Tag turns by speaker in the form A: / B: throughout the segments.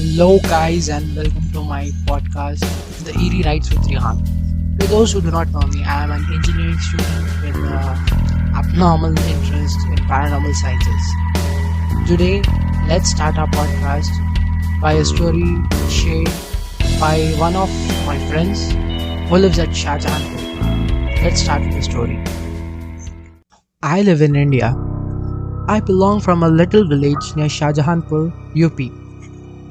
A: Hello, guys, and welcome to my podcast, The EERIE Rights with Rehan. To those who do not know me, I am an engineering student with abnormal interest in paranormal sciences. Today, let's start our podcast by a story shared by one of my friends who lives at Shahjahanpur. Let's start with the story. I live in India. I belong from a little village near Shahjahanpur, UP.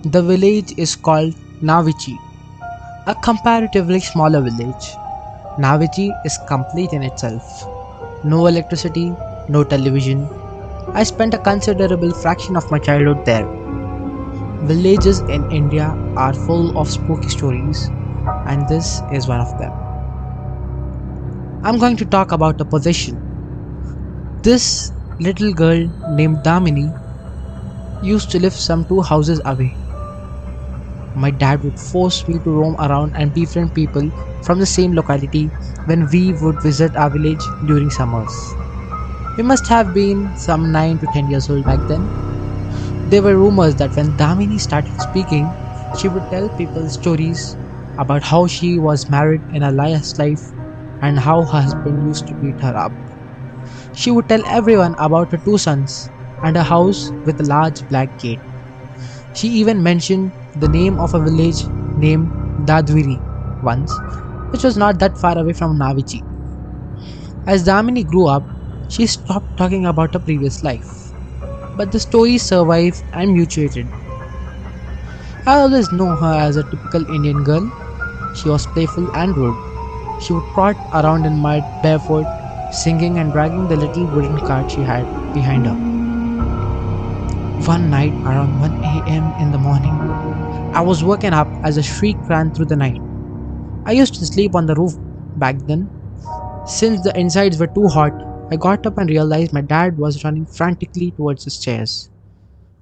A: The village is called Navichi, a comparatively smaller village. Navichi is complete in itself. No electricity, no television. I spent a considerable fraction of my childhood there. Villages in India are full of spooky stories, and this is one of them. I'm going to talk about a possession. This little girl named Damini used to live some 2 houses away. My dad would force me to roam around and befriend people from the same locality when we would visit our village during summers. We must have been some 9 to 10 years old back then. There were rumors that when Damini started speaking, she would tell people stories about how she was married in a last life and how her husband used to beat her up. She would tell everyone about her 2 sons and a house with a large black gate. She even mentioned the name of a village named Dadwiri once, which was not that far away from Navichi. As Damini grew up, she stopped talking about her previous life, but the stories survived and mutated. I always know her as a typical Indian girl. She was playful and rude. She would trot around in mud barefoot, singing and dragging the little wooden cart she had behind her. One night around 1 a.m. in the morning, I was woken up as a shriek ran through the night. I used to sleep on the roof back then. Since the insides were too hot, I got up and realized my dad was running frantically towards the stairs.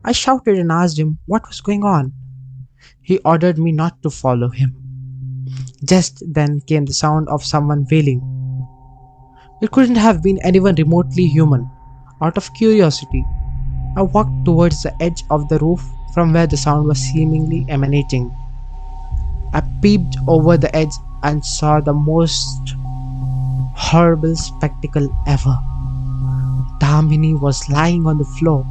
A: I shouted and asked him what was going on. He ordered me not to follow him. Just then came the sound of someone wailing. It couldn't have been anyone remotely human. Out of curiosity, I walked towards the edge of the roof from where the sound was seemingly emanating. I peeped over the edge and saw the most horrible spectacle ever. Damini was lying on the floor,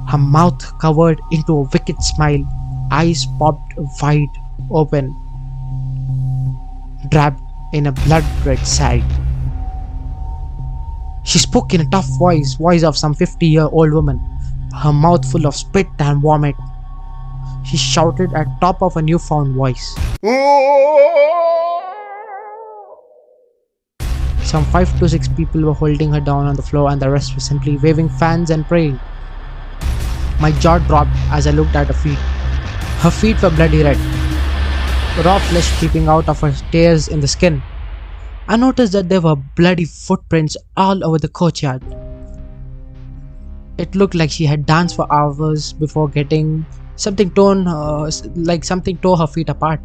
A: her mouth covered into a wicked smile, eyes popped wide open, draped in a blood-red sack. She spoke in a tough voice of some 50-year-old woman, her mouth full of spit and vomit. She shouted at top of a newfound voice. Some 5 to 6 people were holding her down on the floor and the rest were simply waving fans and praying. My jaw dropped as I looked at her feet. Her feet were bloody red, raw flesh peeping out of her tears in the skin. I noticed that there were bloody footprints all over the courtyard. It looked like she had danced for hours before getting something something tore her feet apart.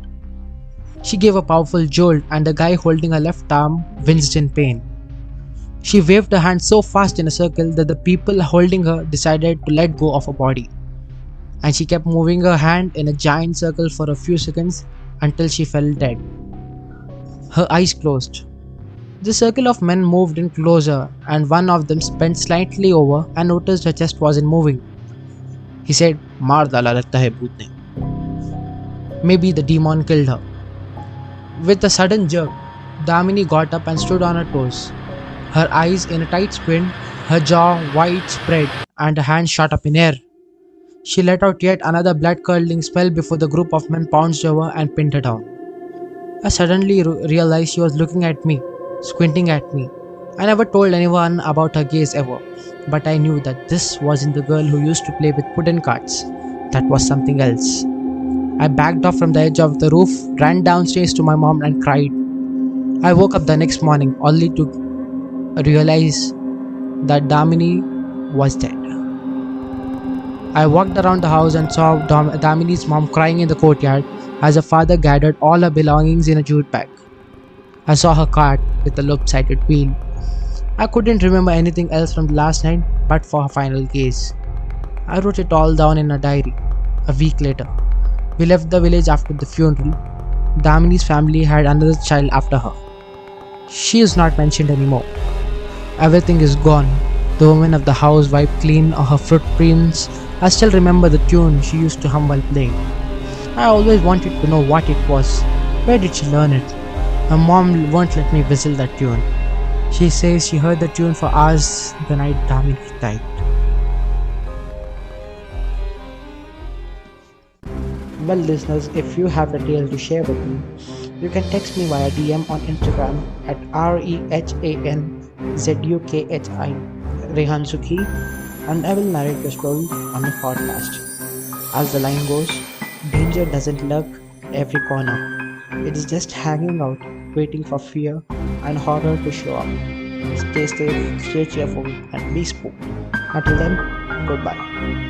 A: She gave a powerful jolt and the guy holding her left arm winced in pain. She waved her hand so fast in a circle that the people holding her decided to let go of her body. And she kept moving her hand in a giant circle for a few seconds until she fell dead. Her eyes closed. The circle of men moved in closer and one of them bent slightly over and noticed her chest wasn't moving. He said, "Maar dala lagta hai bhoot ne." Maybe the demon killed her. With a sudden jerk, Damini got up and stood on her toes. Her eyes in a tight squint, her jaw wide spread and her hands shot up in air. She let out yet another blood-curdling spell before the group of men pounced over and pinned her down. I suddenly realized she was looking at me, squinting at me. I never told anyone about her gaze ever, but I knew that this wasn't the girl who used to play with wooden carts. That was something else. I backed off from the edge of the roof, ran downstairs to my mom and cried. I woke up the next morning only to realize that Damini was dead. I walked around the house and saw Damini's mom crying in the courtyard as her father gathered all her belongings in a jute bag. I saw her cart with a lopsided wheel. I couldn't remember anything else from the last night but for her final gaze. I wrote it all down in a diary. A week later, We left the village after the funeral. Damini's family had another child after her. She is not mentioned anymore. Everything is gone. The woman of the house wiped clean her footprints. I still remember the tune she used to hum while playing. I always wanted to know what it was. Where did she learn it? My mom won't let me whistle that tune. She says she heard the tune for hours the night Damini died. Well, listeners, if you have the tale to share with me, you can text me via DM on Instagram at REHANZUKHI Rehan Zukhi, and I will narrate the story on the podcast. As the line goes, danger doesn't lurk at every corner. It is just hanging out, waiting for fear and horror to show up. Stay safe, stay cheerful, and be spooked. Until then, goodbye.